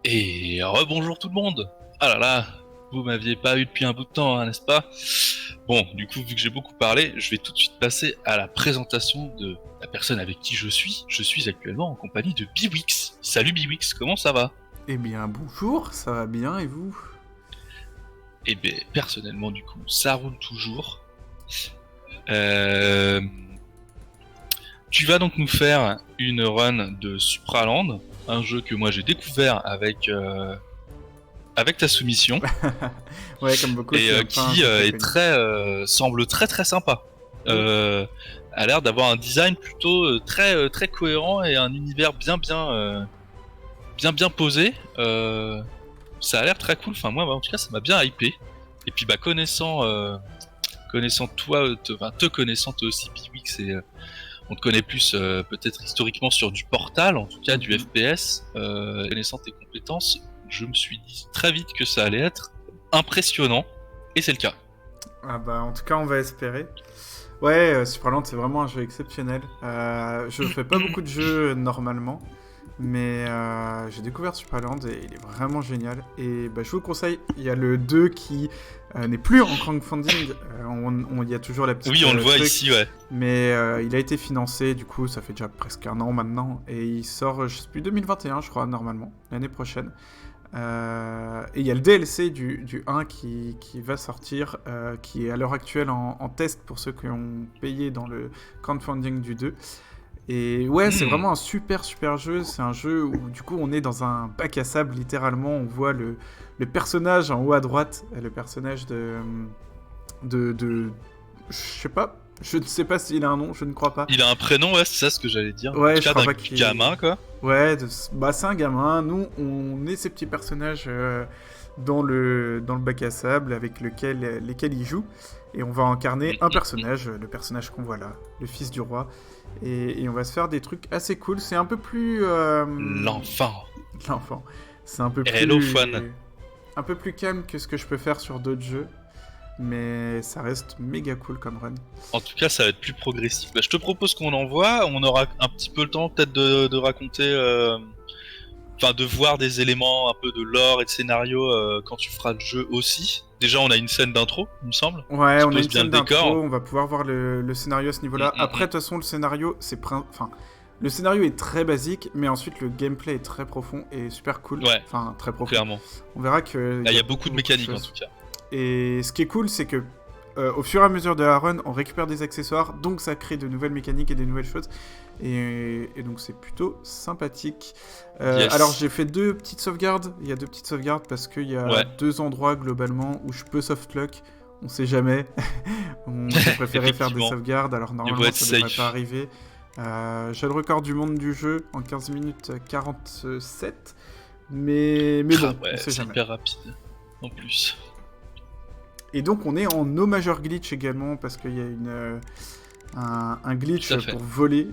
Et rebonjour tout le monde. Ah là là, vous m'aviez pas eu depuis un bout de temps, hein, n'est-ce pas? Bon, du coup, vu que j'ai beaucoup parlé, je vais tout de suite passer à la présentation de la personne avec qui je suis. Je suis actuellement en compagnie de Biwix. Salut Biwix, comment ça va? Eh bien, bonjour, ça va bien et vous? Eh bien, personnellement, du coup, ça roule toujours. Euh... Tu vas donc nous faire une run de Supraland, un jeu que moi j'ai découvert avec ta soumission. Ouais, comme beaucoup, Et c'est pas un qui jeu très est connu. semble très très sympa. Oui. A l'air d'avoir un design plutôt très cohérent et un univers bien posé. Ça a l'air très cool. Enfin moi en tout cas ça m'a bien hypé. Et puis bah connaissant toi, te connaissant toi aussi Piwix et on te connaît plus peut-être historiquement sur du Portal, en tout cas du FPS. Connaissant tes compétences, je me suis dit très vite que ça allait être impressionnant. Et c'est le cas. Ah bah, en tout cas, on va espérer. Ouais, Supraland, c'est vraiment un jeu exceptionnel. Je fais pas beaucoup de jeux normalement, mais j'ai découvert Supraland et il est vraiment génial. Et bah, je vous le conseille, il y a le 2 qui n'est plus en crowdfunding. Il y a toujours la petite Oui, on le voit truc, ici, ouais. mais il a été financé, du coup, ça fait déjà presque un an maintenant. Et il sort, je sais plus, 2021, je crois, normalement, l'année prochaine. Et il y a le DLC du 1 qui va sortir, qui est à l'heure actuelle en test pour ceux qui ont payé dans le crowdfunding du 2. Et ouais, c'est vraiment un super jeu. C'est un jeu où du coup on est dans un bac à sable littéralement. On voit le personnage en haut à droite, le personnage de je sais pas. Je ne sais pas s'il a un nom, je ne crois pas. Il a un prénom, ouais, c'est ça ce que j'allais dire. En Ouais, tout je cas, crois d'un pas qu'il... gamin, quoi. Ouais, bah c'est un gamin. Nous, on est ces petits personnages dans le bac à sable avec lesquels il joue. Et on va incarner un personnage, le personnage qu'on voit là, le fils du roi. Et on va se faire des trucs assez cool. C'est un peu plus... L'enfant. L'enfant. C'est un peu Hello Fun. un peu plus calme que ce que je peux faire sur d'autres jeux. Mais ça reste méga cool comme run. En tout cas, ça va être plus progressif. Bah, je te propose qu'on envoie. On aura un petit peu le temps peut-être de raconter... Enfin, de voir des éléments un peu de lore et de scénario quand tu feras le jeu aussi. Déjà, on a une scène d'intro, il me semble, Ouais, qui on a pose une bien le scène d'intro, décor. on va pouvoir voir le scénario à ce niveau-là. Après, de toute façon, le scénario, enfin, le scénario est très basique, mais ensuite le gameplay est très profond et super cool. Ouais, Enfin, très profond. clairement. On verra que Là, il y a beaucoup de mécaniques en tout cas. Et ce qui est cool, c'est que au fur et à mesure de la run, on récupère des accessoires, donc ça crée de nouvelles mécaniques et des nouvelles choses. Et donc c'est plutôt sympathique. Yes. Alors j'ai fait deux petites sauvegardes. Il y a deux petites sauvegardes parce qu'il y a deux endroits globalement où je peux softlock. On sait jamais. On a préféré faire des sauvegardes, alors normalement ça devrait pas arriver. J'ai le record du monde du jeu en 15 minutes 47. Mais bon, ouais, on sait jamais. C'est hyper rapide en plus. Et donc on est en no major glitch également parce qu'il y a un glitch pour voler,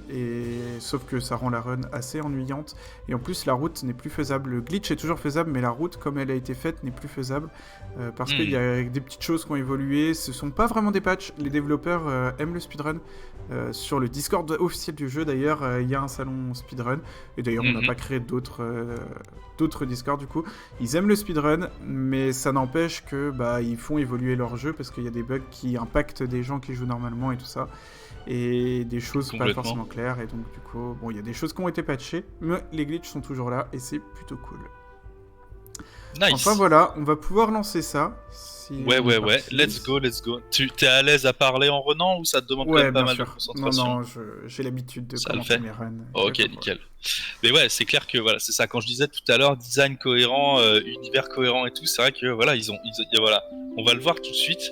sauf que ça rend la run assez ennuyante. Et en plus la route n'est plus faisable. Le glitch est toujours faisable, mais la route comme elle a été faite n'est plus faisable. Parce qu'il y a des petites choses qui ont évolué. Ce sont pas vraiment des patchs. Les développeurs aiment le speedrun. Sur le Discord officiel du jeu d'ailleurs, il y a un salon speedrun. Et d'ailleurs on n'a pas créé d'autres Discord du coup. Ils aiment le speedrun, mais ça n'empêche que ils font évoluer leur jeu parce qu'il y a des bugs qui impactent des gens qui jouent normalement et tout ça. Et des choses pas forcément claires. Et donc du coup, bon, il y a des choses qui ont été patchées, mais les glitches sont toujours là et c'est plutôt cool. Nice. Enfin voilà, on va pouvoir lancer ça. Ouais, let's go. Tu t'es à l'aise à parler en runant ou ça te demande quand même pas mal de concentration? Non, j'ai l'habitude de commencer mes runs. Ok, nickel. Mais ouais, c'est clair que voilà, c'est ça. Quand je disais tout à l'heure, design cohérent, univers cohérent et tout, c'est vrai que voilà, voilà, on va le voir tout de suite.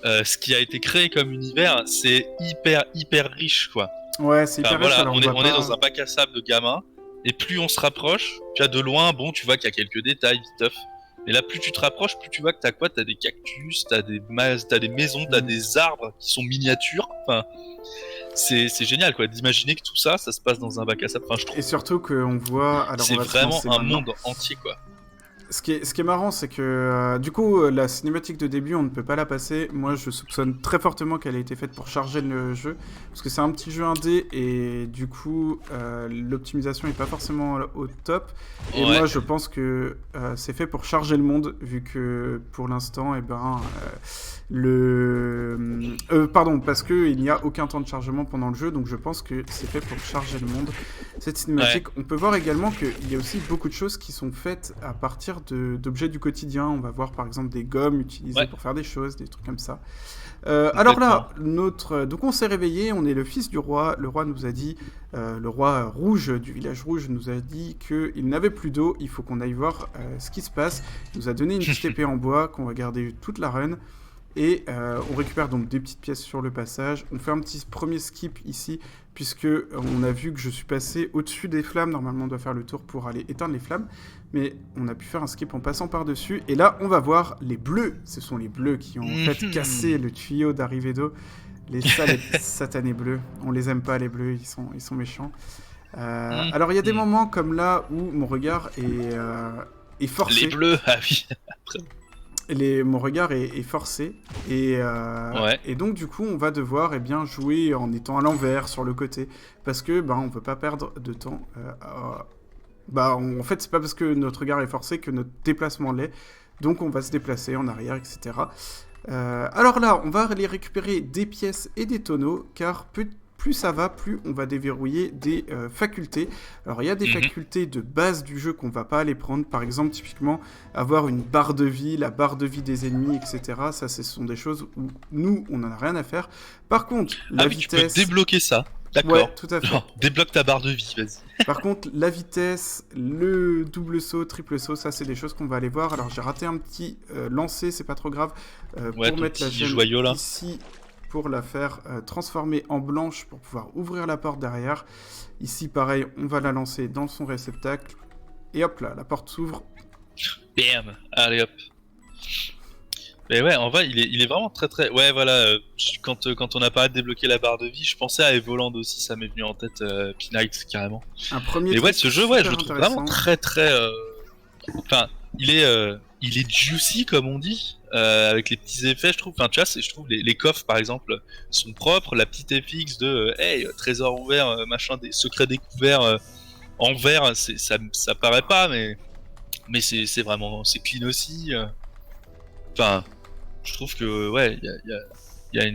Ce qui a été créé comme univers, c'est hyper riche, quoi. Ouais, c'est hyper riche. Voilà, on est dans un bac à sable de gamin, et plus on se rapproche, tu as de loin, bon, tu vois qu'il y a quelques détails, viteuf. Mais là, plus tu te rapproches, plus tu vois que t'as quoi? T'as des cactus, t'as des maisons, t'as des arbres qui sont miniatures. Enfin, c'est génial, quoi, d'imaginer que tout ça, ça se passe dans un bac à sable. Enfin, je trouve. Et surtout qu'on voit. Alors c'est vraiment un monde entier, quoi. Ce qui est marrant, c'est que du coup, la cinématique de début, on ne peut pas la passer. Moi, je soupçonne très fortement qu'elle a été faite pour charger le jeu, parce que c'est un petit jeu indé et du coup, l'optimisation n'est pas forcément au top. Et moi, je pense que c'est fait pour charger le monde, vu que pour l'instant, pardon, parce qu'il n'y a aucun temps de chargement pendant le jeu, donc je pense que c'est fait pour charger le monde. Cette cinématique, on peut voir également qu'il y a aussi beaucoup de choses qui sont faites à partir d'objets du quotidien. On va voir par exemple des gommes utilisées pour faire des choses, des trucs comme ça. Alors là, donc on s'est réveillé, on est le fils du roi. Le roi nous a dit, le roi rouge du village rouge nous a dit qu'il n'avait plus d'eau, il faut qu'on aille voir ce qui se passe. Il nous a donné une petite épée en bois qu'on va garder toute la run. Et on récupère donc des petites pièces sur le passage. On fait un petit premier skip ici, puisque on a vu que je suis passé au-dessus des flammes. Normalement, on doit faire le tour pour aller éteindre les flammes. Mais on a pu faire un skip en passant par-dessus. Et là, on va voir les bleus. Ce sont les bleus qui ont en fait cassé le tuyau d'arrivée d'eau. Les satanés bleus. On les aime pas, les bleus. Ils sont méchants. Alors, il y a des moments comme là où mon regard est forcé. Les bleus, ah oui. Mon regard est forcé et donc du coup on va devoir jouer en étant à l'envers sur le côté parce que on peut pas perdre de temps. En fait c'est pas parce que notre regard est forcé que notre déplacement l'est, donc on va se déplacer en arrière, etc. Alors là on va aller récupérer des pièces et des tonneaux car plus ça va, plus on va déverrouiller des facultés. Alors il y a des facultés de base du jeu qu'on va pas aller prendre. Par exemple, typiquement, avoir une barre de vie, la barre de vie des ennemis, etc. Ça, ce sont des choses où nous, on n'en a rien à faire. Par contre, la vitesse... tu peux débloquer ça. D'accord. Ouais, tout à fait. Genre, débloque ta barre de vie, vas-y. Par contre, la vitesse, le double saut, triple saut, ça, c'est des choses qu'on va aller voir. Alors j'ai raté un petit lancer, c'est pas trop grave. Pour mettre la gemme joyau, là. Ici... pour la faire transformer en blanche pour pouvoir ouvrir la porte derrière. Ici, pareil, on va la lancer dans son réceptacle. Et hop là, la porte s'ouvre. Bam. Allez hop. Mais ouais, en vrai, il est vraiment très très... Ouais, voilà, quand on a parlé de débloquer la barre de vie, je pensais à Evoland aussi, ça m'est venu en tête, P-Night, carrément. Un premier Mais ouais, ce jeu, je le trouve vraiment très très... Enfin, il est juicy, comme on dit. Avec les petits effets, je trouve. Enfin, tu vois, je trouve les coffres, par exemple, sont propres. La petite FX de hey, trésor ouvert, machin, des secrets découverts en vert, ça paraît pas, mais c'est vraiment, c'est clean aussi. Enfin, je trouve que ouais, il y a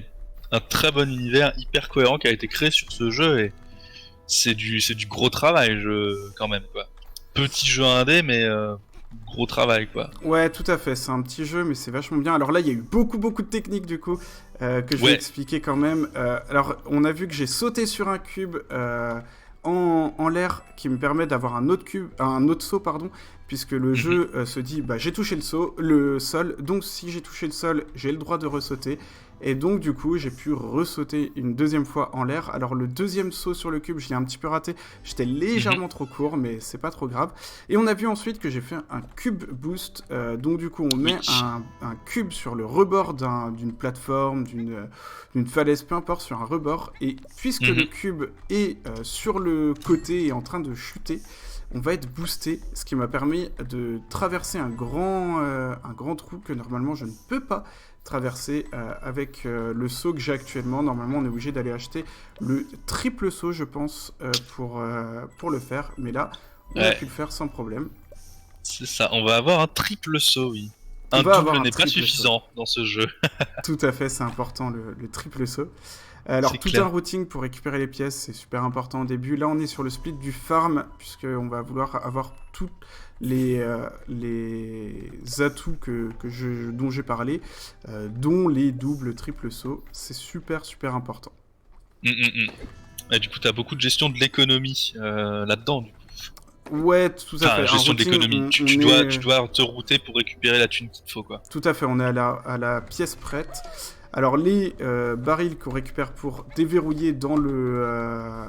un très bon univers hyper cohérent qui a été créé sur ce jeu et c'est du gros travail, quand même quoi. Petit jeu indé, mais gros travail quoi. Ouais, tout à fait, c'est un petit jeu mais c'est vachement bien. Alors là il y a eu beaucoup de techniques du coup que je vais expliquer quand même. Alors on a vu que j'ai sauté sur un cube en l'air qui me permet d'avoir un autre saut pardon, puisque le jeu se dit j'ai touché le sol, donc si j'ai touché le sol j'ai le droit de ressauter. Et donc du coup j'ai pu ressauter une deuxième fois en l'air. Alors le deuxième saut sur le cube je l'ai un petit peu raté, j'étais légèrement trop court mais c'est pas trop grave. Et on a vu ensuite que j'ai fait un cube boost, donc du coup on met un cube sur le rebord d'une plateforme, d'une falaise, peu importe, sur un rebord. Et puisque le cube est sur le côté et en train de chuter, on va être boosté, ce qui m'a permis de traverser un grand trou que normalement je ne peux pas traverser avec le saut que j'ai actuellement. Normalement on est obligé d'aller acheter le triple saut je pense pour le faire, mais là on a pu le faire sans problème. C'est ça, on va avoir un triple saut, oui. Un double n'est pas suffisant dans ce jeu. Tout à fait, c'est important le triple saut. Alors tout un routing pour récupérer les pièces, c'est super important au début. Là on est sur le split du farm, puisqu'on va vouloir avoir tous les atouts dont j'ai parlé, dont les doubles, triples sauts. C'est super important. Et du coup t'as beaucoup de gestion de l'économie là-dedans du coup. Ouais, tout à fait. Gestion de l'économie. Tu dois te router pour récupérer la thune qu'il te faut, quoi. Tout à fait, on est à la pièce prête. Alors, les barils qu'on récupère pour déverrouiller dans le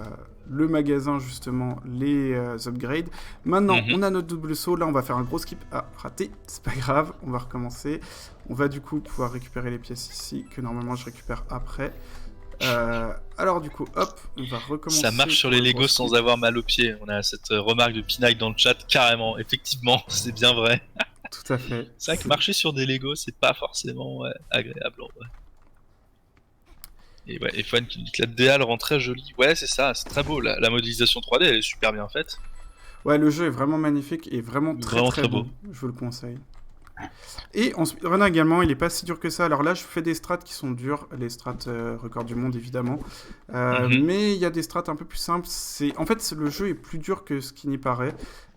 magasin, justement, les upgrades. Maintenant, on a notre double saut. Là, on va faire un gros skip. Ah, raté. C'est pas grave, on va recommencer. On va du coup pouvoir récupérer les pièces ici, que normalement je récupère après. Alors du coup, hop, on va recommencer. Ça marche sur les Legos sans avoir mal aux pieds. On a cette remarque de P-Night dans le chat, carrément. Effectivement, c'est bien vrai. Tout à fait. C'est vrai que marcher sur des Lego, c'est pas forcément agréable en vrai. Et Fan qui dit que la DA le rend très jolie. Ouais, c'est ça, c'est très beau. La modélisation 3D, elle est super bien faite. Ouais, le jeu est vraiment magnifique et vraiment très beau. Je vous le conseille. Et en speedrun également, il est pas si dur que ça. Alors là, je fais des strats qui sont durs, les strats record du monde évidemment. Mais il y a des strats un peu plus simples. En fait, le jeu est plus dur que ce qui n'y paraît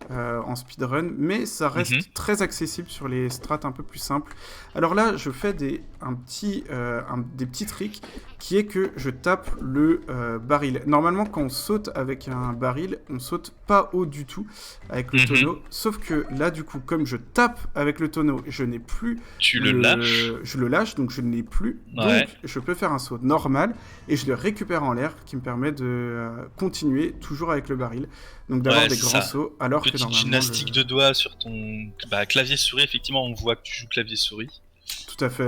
en speedrun, mais ça reste très accessible sur les strats un peu plus simples. Alors là, je fais des petits tricks qui est que je tape le baril. Normalement, quand on saute avec un baril, on saute pas haut du tout avec le tonneau. Sauf que là, du coup, comme je tape avec le tonneau, je n'ai plus... Tu le lâches. Je le lâche, donc je ne l'ai plus. Ouais. Donc, je peux faire un saut normal et je le récupère en l'air, qui me permet de continuer toujours avec le baril. Donc d'avoir des grands sauts, alors que normalement... Petite gymnastique de doigts sur ton clavier-souris. Effectivement, on voit que tu joues clavier-souris. Tout à fait,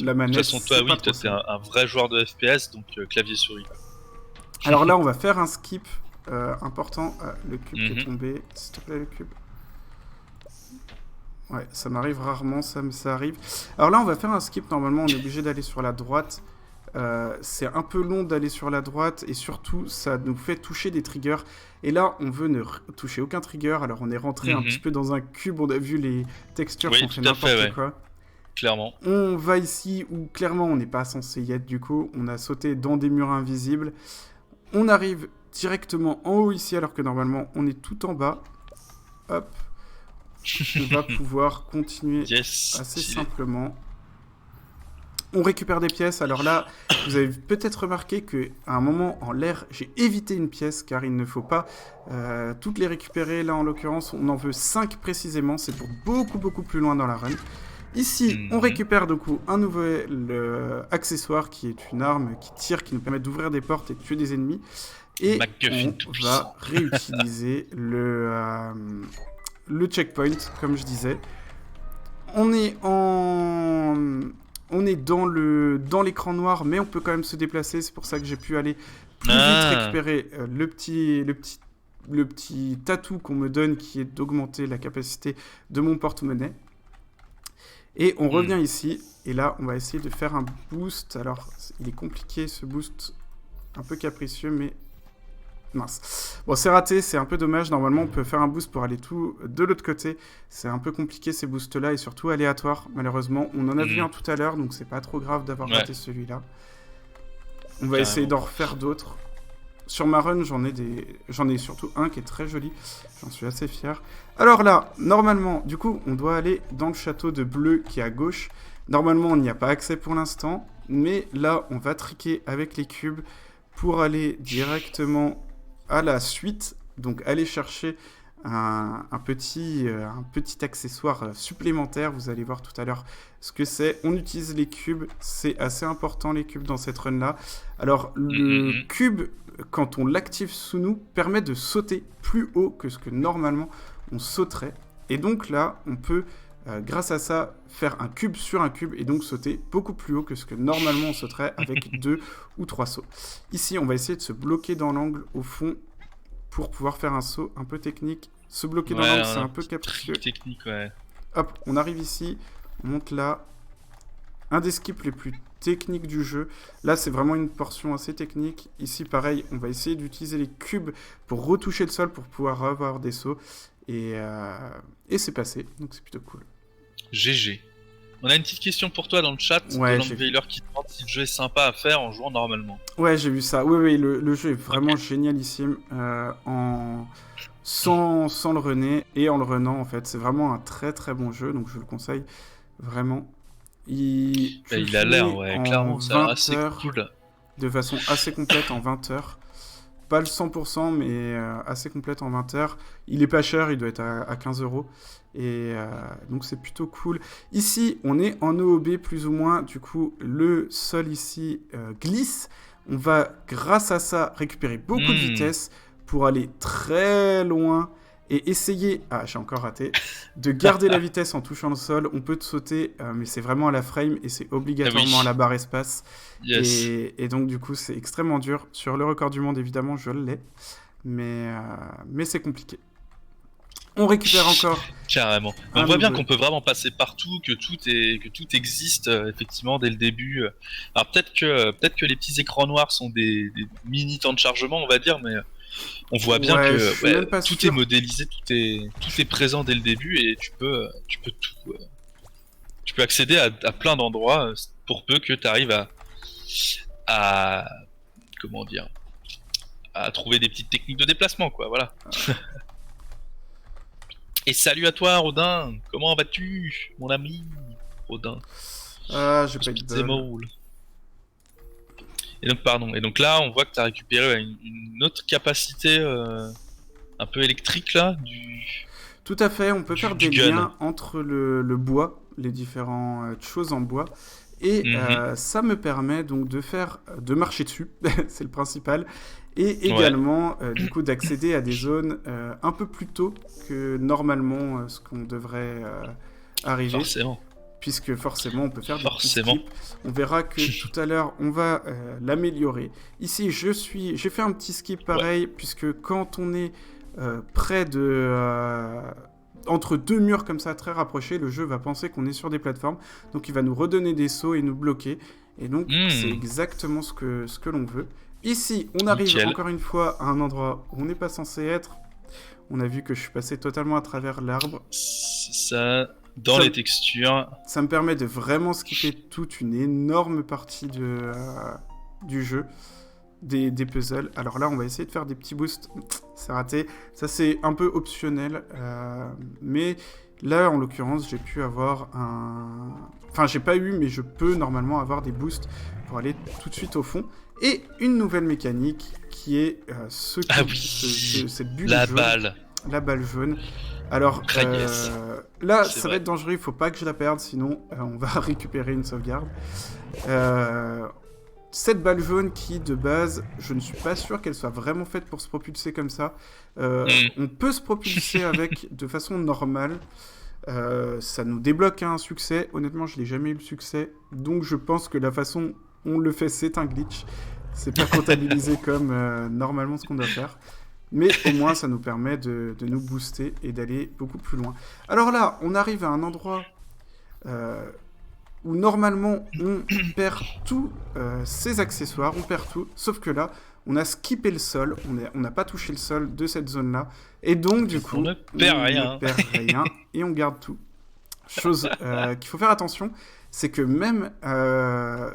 la manette... De toute façon, toi, t'es un vrai joueur de FPS, donc clavier-souris. Alors là, on va faire un skip important. Le cube est tombé. S'il te plaît, le cube. Ouais, ça m'arrive rarement, ça arrive. Alors là, on va faire un skip. Normalement, on est obligé d'aller sur la droite. C'est un peu long d'aller sur la droite. Et surtout, ça nous fait toucher des triggers. Et là, on veut ne toucher aucun trigger. Alors, on est rentré un petit peu dans un cube. On a vu les textures sont fait n'importe quoi. Clairement. On va ici où clairement on n'est pas censé y être du coup. On a sauté dans des murs invisibles. On arrive directement en haut ici alors que normalement on est tout en bas. Hop. On va pouvoir continuer assez simplement. On récupère des pièces. Alors là, vous avez peut-être remarqué qu'à un moment en l'air, j'ai évité une pièce car il ne faut pas toutes les récupérer. Là en l'occurrence, on en veut 5 précisément. C'est pour beaucoup plus loin dans la run. Ici, on récupère du coup un nouvel accessoire qui est une arme qui tire, qui nous permet d'ouvrir des portes et de tuer des ennemis. Et on va réutiliser le checkpoint, comme je disais. On est dans l'écran noir, mais on peut quand même se déplacer. C'est pour ça que j'ai pu aller plus vite récupérer le petit tatou qu'on me donne, qui est d'augmenter la capacité de mon porte-monnaie. Et on revient ici, et là, on va essayer de faire un boost. Alors, il est compliqué, ce boost, un peu capricieux, mais mince. Bon, c'est raté, c'est un peu dommage. Normalement, on peut faire un boost pour aller tout de l'autre côté. C'est un peu compliqué, ces boosts-là, et surtout aléatoires, malheureusement. On en a vu un tout à l'heure, donc c'est pas trop grave d'avoir raté celui-là. On va essayer d'en refaire d'autres. Sur ma run, j'en ai surtout un qui est très joli. J'en suis assez fier. Alors là, normalement, du coup, on doit aller dans le château de bleu qui est à gauche. Normalement, on n'y a pas accès pour l'instant. Mais là, on va triquer avec les cubes pour aller directement à la suite. Donc, aller chercher un petit accessoire supplémentaire. Vous allez voir tout à l'heure ce que c'est. On utilise les cubes. C'est assez important, les cubes, dans cette run-là. Alors, le cube, quand on l'active sous nous, permet de sauter plus haut que ce que normalement on sauterait. Et donc là, on peut, grâce à ça, faire un cube sur un cube et donc sauter beaucoup plus haut que ce que normalement on sauterait avec 2 ou 3 sauts. Ici, on va essayer de se bloquer dans l'angle au fond pour pouvoir faire un saut un peu technique. Se bloquer dans l'angle, c'est un peu capricieux. Technique, ouais. Hop, on arrive ici, on monte là. Un des skips les plus techniques du jeu. Là, c'est vraiment une portion assez technique. Ici, pareil, on va essayer d'utiliser les cubes pour retoucher le sol pour pouvoir avoir des sauts. Et c'est passé, donc c'est plutôt cool. GG. On a une petite question pour toi dans le chat de Landveiler qui demande si le jeu est sympa à faire en jouant normalement. Ouais, j'ai vu ça. Oui, le jeu est vraiment génialissime sans le runner et en le runnant en fait. C'est vraiment un très très bon jeu, donc je vous le conseille vraiment. Il a l'air, clairement, ça a l'air assez cool. De façon assez complète en 20 heures. Pas le 100%, mais assez complète en 20 heures. Il est pas cher, il doit être à 15 €. Et donc c'est plutôt cool. Ici, on est en OOB plus ou moins. Du coup, le sol ici glisse. On va, grâce à ça, récupérer beaucoup de vitesse pour aller très loin et essayer, j'ai encore raté, de garder la vitesse en touchant le sol. On peut te sauter, mais c'est vraiment à la frame et c'est obligatoirement à la barre espace. Yes. Et donc du coup, c'est extrêmement dur. Sur le record du monde, évidemment, je l'ai, mais c'est compliqué. On récupère encore. Carrément. On voit bien qu'on peut vraiment passer partout, que tout existe effectivement dès le début. Alors peut-être que les petits écrans noirs sont des mini temps de chargement, on va dire, mais on voit bien que tout est modélisé, tout est présent dès le début et tu peux accéder à plein d'endroits pour peu que tu arrives à comment dire, à trouver des petites techniques de déplacement, quoi. Voilà. Et salut à toi, Rodin. Comment vas-tu, mon ami Rodin? J'ai pas eu de bol. Et donc, pardon. Et donc là, on voit que tu as récupéré une autre capacité un peu électrique, là. Tout à fait. On peut faire des liens entre le bois, les différentes choses en bois. Et ça me permet donc de marcher dessus, c'est le principal, et également du coup d'accéder à des zones un peu plus tôt que normalement ce qu'on devrait arriver. Forcément. Puisque forcément on peut faire des petits skips. On verra que tout à l'heure on va l'améliorer. Ici j'ai fait un petit skip pareil, puisque quand on est près de... entre deux murs comme ça très rapprochés, le jeu va penser qu'on est sur des plateformes, donc il va nous redonner des sauts et nous bloquer, et donc c'est exactement ce que l'on veut. Ici, on arrive encore une fois à un endroit où on n'est pas censé être. On a vu que je suis passé totalement à travers l'arbre. Ça, les textures. Ça me permet de vraiment skipper toute une énorme partie du jeu. Des puzzles. Alors là, on va essayer de faire des petits boosts. C'est raté. Ça, c'est un peu optionnel. Mais là, en l'occurrence, j'ai pu avoir un... Enfin, j'ai pas eu, mais je peux normalement avoir des boosts pour aller tout de suite au fond. Et une nouvelle mécanique qui est cette bulle jaune. La balle jaune. Alors, là, ça va être dangereux. Il faut pas que je la perde, sinon on va récupérer une sauvegarde. Cette balle jaune qui, de base, je ne suis pas sûr qu'elle soit vraiment faite pour se propulser comme ça. On peut se propulser avec de façon normale. Ça nous débloque un succès. Honnêtement, je n'ai jamais eu le succès. Donc, je pense que la façon on le fait, c'est un glitch. C'est pas comptabilisé comme normalement ce qu'on doit faire. Mais au moins, ça nous permet de nous booster et d'aller beaucoup plus loin. Alors là, on arrive à un endroit... où normalement on perd tous ses accessoires, on perd tout, sauf que là, on a skippé le sol, on n'a pas touché le sol de cette zone-là, et donc du coup, on ne perd rien et on garde tout. Chose qu'il faut faire attention, c'est que même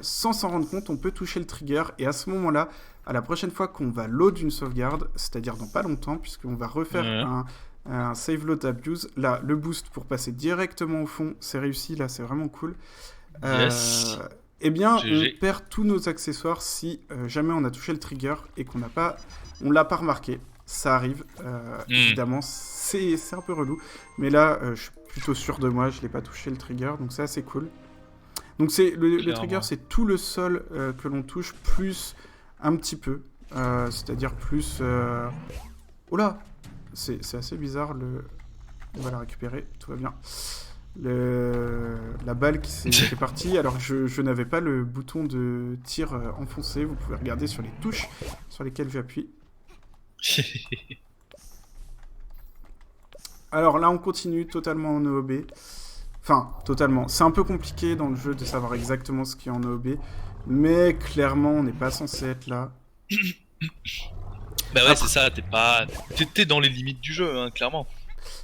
sans s'en rendre compte, on peut toucher le trigger, et à ce moment-là, à la prochaine fois qu'on va load une sauvegarde, c'est-à-dire dans pas longtemps, puisqu'on va refaire un save load abuse, là, le boost pour passer directement au fond, c'est réussi, là, c'est vraiment cool. Eh bien, on perd tous nos accessoires si jamais on a touché le trigger et qu'on l'a pas remarqué. Ça arrive, évidemment, c'est un peu relou. Mais là, je suis plutôt sûr de moi, je l'ai pas touché le trigger, donc c'est assez cool. Donc le trigger, c'est tout le sol que l'on touche, plus un petit peu. C'est-à-dire plus... Oh là, c'est assez bizarre, on va la récupérer, tout va bien. La balle qui est partie. Alors je n'avais pas le bouton de tir enfoncé. Vous pouvez regarder sur les touches sur lesquelles j'appuie. Alors là on continue totalement en OOB. Enfin totalement. C'est un peu compliqué dans le jeu de savoir exactement ce qui est en OOB. Mais clairement on n'est pas censé être là. Bah ouais, c'est ça, t'es dans les limites du jeu, hein, clairement.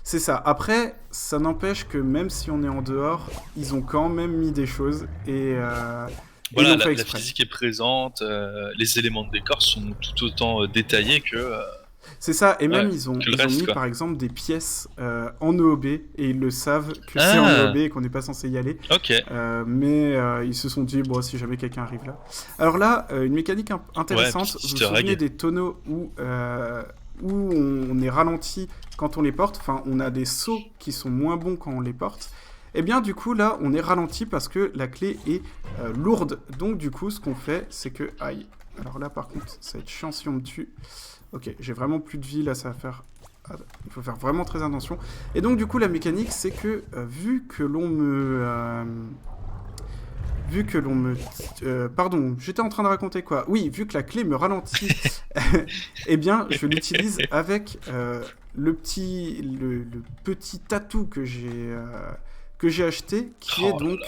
C'est ça. Après, ça n'empêche que même si on est en dehors, ils ont quand même mis des choses et voilà, la physique est présente, les éléments de décor sont tout autant détaillés que... C'est ça, et même ils ont mis par exemple des pièces en EOB, et ils le savent que c'est en EOB et qu'on n'est pas censé y aller. Ok. Mais ils se sont dit, bon, si jamais quelqu'un arrive là. Alors là, une mécanique intéressante, vous vous souvenez des tonneaux où on est ralenti quand on les porte, enfin on a des sauts qui sont moins bons quand on les porte. Et bien du coup là, on est ralenti parce que la clé est lourde. Donc du coup, ce qu'on fait, c'est que... Aïe. Alors là par contre, ça va être chiant si on me tue. Ok, j'ai vraiment plus de vie, là, ça va faire... Il faut faire vraiment très attention. Et donc, du coup, la mécanique, c'est que, vu que l'on me... vu que l'on me... pardon, j'étais en train de raconter quoi? Oui, vu que la clé me ralentit, eh bien, je l'utilise avec le petit tatou que j'ai acheté, qui est donc...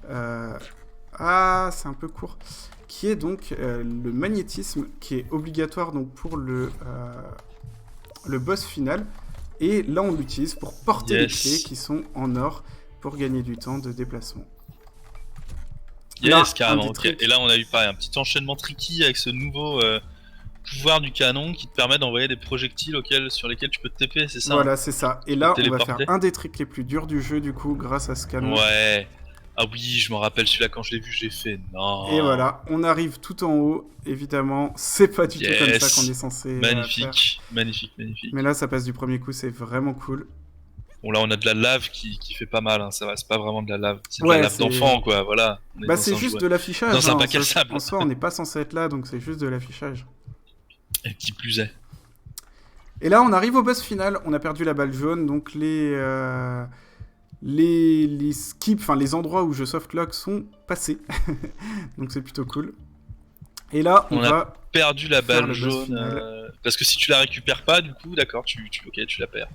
c'est un peu court. Qui est donc le magnétisme, qui est obligatoire donc pour le boss final. Et là, on l'utilise pour porter les clés qui sont en or pour gagner du temps de déplacement. Yes, là, carrément. Okay. Et là, on a eu pareil, un petit enchaînement tricky avec ce nouveau pouvoir du canon qui te permet d'envoyer des projectiles sur lesquels tu peux te TP, c'est ça? Voilà, c'est ça. Et là, on va faire un des tricks les plus durs du jeu, du coup, grâce à ce canon. Ouais. Ah oui, je me rappelle celui-là, quand je l'ai vu, j'ai fait non. Et voilà, on arrive tout en haut, évidemment, c'est pas du tout comme ça qu'on est censé magnifique, faire. magnifique. Mais là, ça passe du premier coup, c'est vraiment cool. Bon, là, on a de la lave qui fait pas mal, hein. Ça va, c'est pas vraiment de la lave, c'est de la lave d'enfant, quoi, voilà. Bah, c'est juste de l'affichage, dans un bac à sable. En soi, on n'est pas censé être là, donc c'est juste de l'affichage. Et qui plus est. Et là, on arrive au boss final, on a perdu la balle jaune, donc les skips, enfin les endroits où je softlock sont passés. Donc c'est plutôt cool. Et là, on va perdu la balle jaune parce que si tu la récupères pas, du coup, d'accord, tu la perds.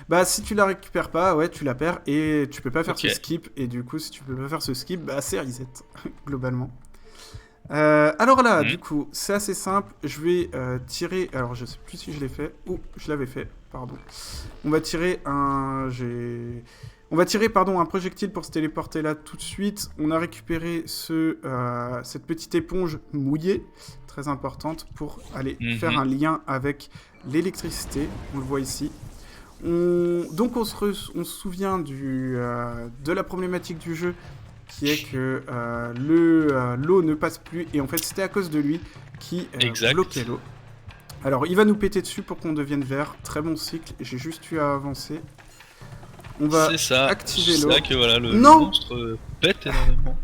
Bah si tu la récupères pas, ouais, tu la perds et tu peux pas faire ce skip. Et du coup, si tu peux pas faire ce skip, bah c'est reset globalement. Alors là, du coup, c'est assez simple. Je vais tirer. Alors, je sais plus si je l'ai fait. Oh, je l'avais fait. Pardon. On va tirer un projectile pour se téléporter là tout de suite. On a récupéré cette petite éponge mouillée, très importante, pour aller faire un lien avec l'électricité. On le voit ici. Donc on se souvient de la problématique du jeu, qui est que l'eau ne passe plus. Et en fait, c'était à cause de lui qui bloquait l'eau. Alors, il va nous péter dessus pour qu'on devienne vert. Très bon cycle. J'ai juste eu à avancer. On va activer l'eau. C'est ça que voilà, le monstre pète énormément.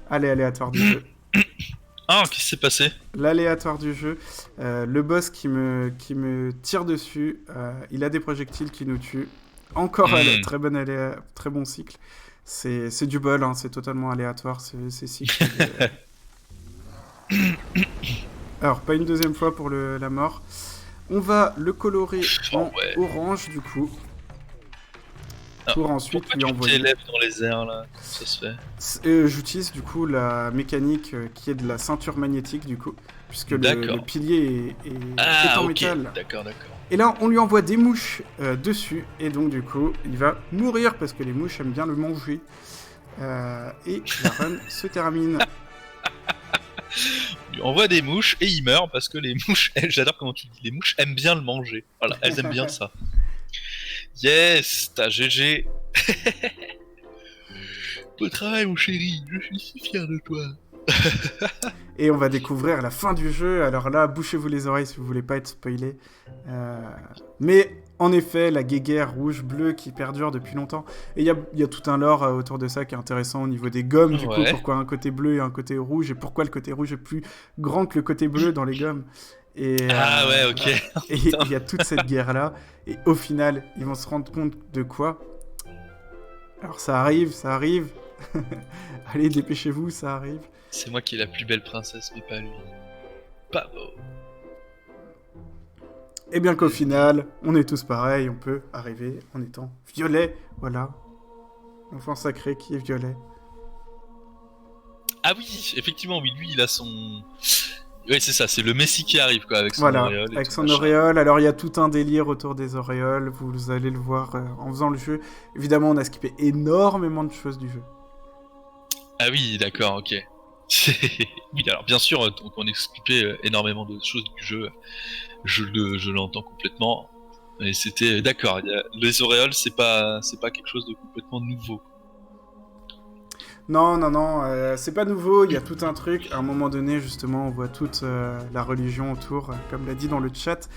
Allez, aléatoire du jeu. Ah, qu'est-ce qui s'est passé? L'aléatoire du jeu. Le boss qui me tire dessus, il a des projectiles qui nous tuent. Encore très bon cycle. C'est du bol, hein, c'est totalement aléatoire, ces cycles. Alors, pas une deuxième fois pour la mort. On va le colorer en orange, du coup. Pour ensuite lui envoyer. Tu t'élèves dans les airs là, ça se fait. J'utilise du coup la mécanique qui est de la ceinture magnétique du coup, puisque le pilier est en métal. D'accord. Et là on lui envoie des mouches dessus, et donc du coup il va mourir parce que les mouches aiment bien le manger. Et la run se termine. On lui envoie des mouches et il meurt parce que les mouches, j'adore comment tu dis, les mouches aiment bien le manger. Voilà, elles aiment bien ça. Yes, t'as GG. Beau travail mon chéri, je suis si fier de toi. Et on va découvrir la fin du jeu. Alors là, bouchez-vous les oreilles si vous voulez pas être spoilé. Mais en effet, la guéguerre rouge-bleu qui perdure depuis longtemps. Et il y a tout un lore autour de ça qui est intéressant au niveau des gommes. Du coup, pourquoi un côté bleu et un côté rouge, et pourquoi le côté rouge est plus grand que le côté bleu dans les gommes. Et, ok. Et il y a toute cette guerre-là. Et au final, ils vont se rendre compte de quoi? Alors ça arrive. Allez, dépêchez-vous, ça arrive. C'est moi qui ai la plus belle princesse, mais pas lui. Pas beau. Et bien qu'au final, on est tous pareils, on peut arriver en étant violet. Voilà. L'enfant sacré qui est violet. Ah oui, effectivement, oui, lui, il a son... Oui, c'est ça, c'est le Messi qui arrive, quoi, avec son auréole. Avec son auréole. Alors, il y a tout un délire autour des auréoles. Vous allez le voir en faisant le jeu. Évidemment, on a skippé énormément de choses du jeu. Ah oui, d'accord, ok. Oui, alors, bien sûr, donc on a skippé énormément de choses du jeu. Je l'entends complètement. Et c'était... D'accord, les auréoles, c'est pas quelque chose de complètement nouveau. Non, c'est pas nouveau, il y a tout un truc. À un moment donné, justement, on voit toute la religion autour, comme l'a dit dans le chat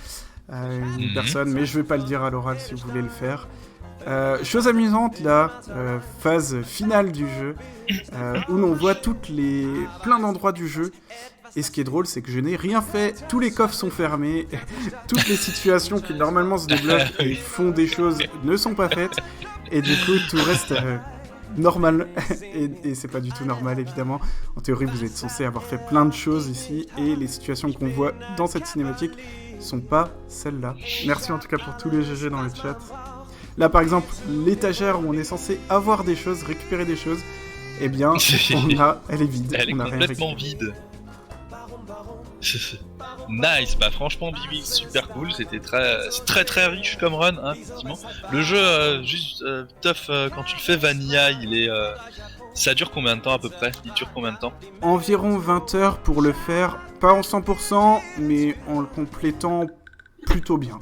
une personne, mais je vais pas le dire à l'oral si vous voulez le faire. Chose amusante, là, phase finale du jeu, où l'on voit plein d'endroits du jeu. Et ce qui est drôle, c'est que je n'ai rien fait. Tous les coffres sont fermés. Toutes les situations qui normalement se débloquent et font des choses ne sont pas faites. Et du coup, tout reste... normal. Et c'est pas du tout normal, évidemment. En théorie, vous êtes censé avoir fait plein de choses ici, et les situations qu'on voit dans cette cinématique sont pas celles-là. Merci en tout cas pour tous les GG dans le chat. Là, par exemple, l'étagère où on est censé avoir des choses, récupérer des choses, eh bien, elle est vide. Elle est complètement vide. Nice, bah franchement Bibi super cool, c'était très très riche comme run, hein, effectivement. Le jeu juste tough quand tu le fais vanilla, il est ça dure combien de temps à peu près? Il dure combien de temps? Environ 20 heures pour le faire, pas en 100%, mais en le complétant plutôt bien.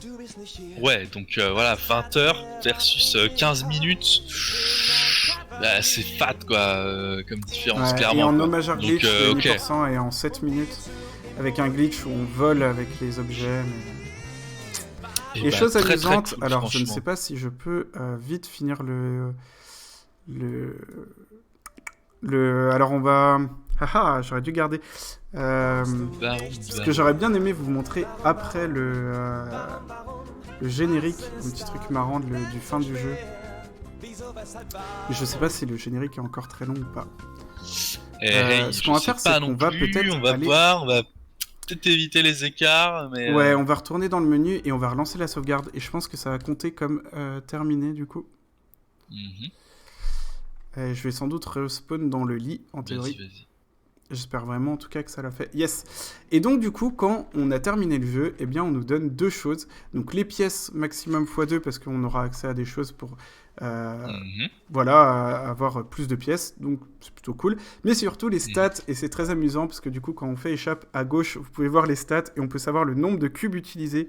Ouais, donc voilà, 20 heures versus 15 minutes. Bah, c'est fat quoi, comme différence, clairement. Et en quoi. No Major Glitch, le okay. 10% est en 7 minutes, avec un glitch où on vole avec les objets. Mais... Et chose amusante, très cool, alors je ne sais pas si je peux vite finir alors on va... Haha, j'aurais dû garder. Parce que j'aurais bien aimé vous montrer après le générique, un petit truc marrant du fin du jeu. Mais je sais pas si le générique est encore très long ou pas. Ce qu'on va faire, c'est qu'on va peut-être on va peut-être éviter les écarts, mais... Ouais, on va retourner dans le menu et on va relancer la sauvegarde. Et je pense que ça va compter comme terminé, du coup. Je vais sans doute respawn dans le lit, en théorie. Vas-y. J'espère vraiment, en tout cas, que ça l'a fait. Yes. Et donc, du coup, quand on a terminé le jeu, eh bien, on nous donne 2 choses. Donc, les pièces maximum x2, parce qu'on aura accès à des choses pour... voilà, avoir plus de pièces, donc c'est plutôt cool. Mais surtout les stats, et c'est très amusant, parce que du coup, quand on fait échappe à gauche, vous pouvez voir les stats, et on peut savoir le nombre de cubes utilisés.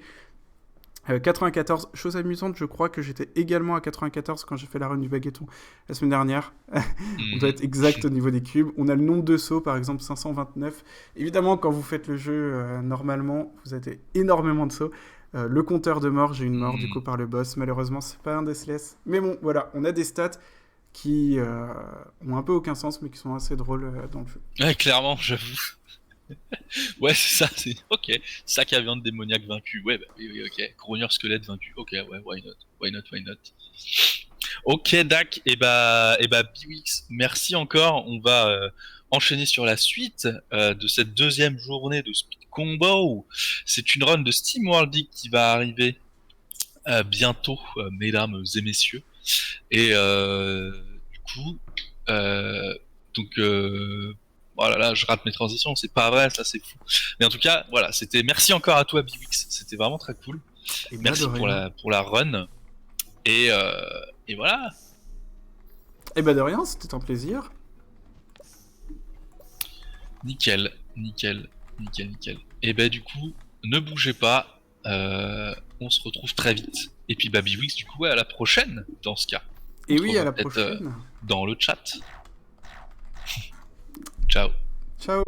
94, chose amusante, je crois que j'étais également à 94 quand j'ai fait la run du baguetton la semaine dernière. On doit être exact au niveau des cubes. On a le nombre de sauts, par exemple 529. Évidemment, quand vous faites le jeu normalement, vous avez énormément de sauts. Le compteur de mort, j'ai une mort du coup par le boss. Malheureusement, c'est pas un deathless. Mais bon, voilà, on a des stats qui ont un peu aucun sens, mais qui sont assez drôles dans le jeu. Ouais, clairement, j'avoue. Ouais, c'est ça, c'est ok. Sac à viande démoniaque vaincu. Ouais, bah oui, ok. Grogneur squelette vaincu. Ok, ouais, why not. Ok, Dak, et bah Biwix, merci encore. On va enchaîner sur la suite de cette deuxième journée de Speed Combo. C'est une run de Steam World League qui va arriver bientôt, mesdames et messieurs. Et du coup, voilà, là, je rate mes transitions, c'est pas vrai, ça c'est fou. Mais en tout cas, voilà, c'était merci encore à toi, Biwix, c'était vraiment très cool. Et merci pour la run. Et voilà. Et bah de rien, c'était un plaisir. Nickel. Et bah du coup, ne bougez pas, on se retrouve très vite. Et puis bah Biwix, du coup, ouais, à la prochaine dans ce cas. Et oui, à la prochaine. Dans le chat. Ciao. Ciao.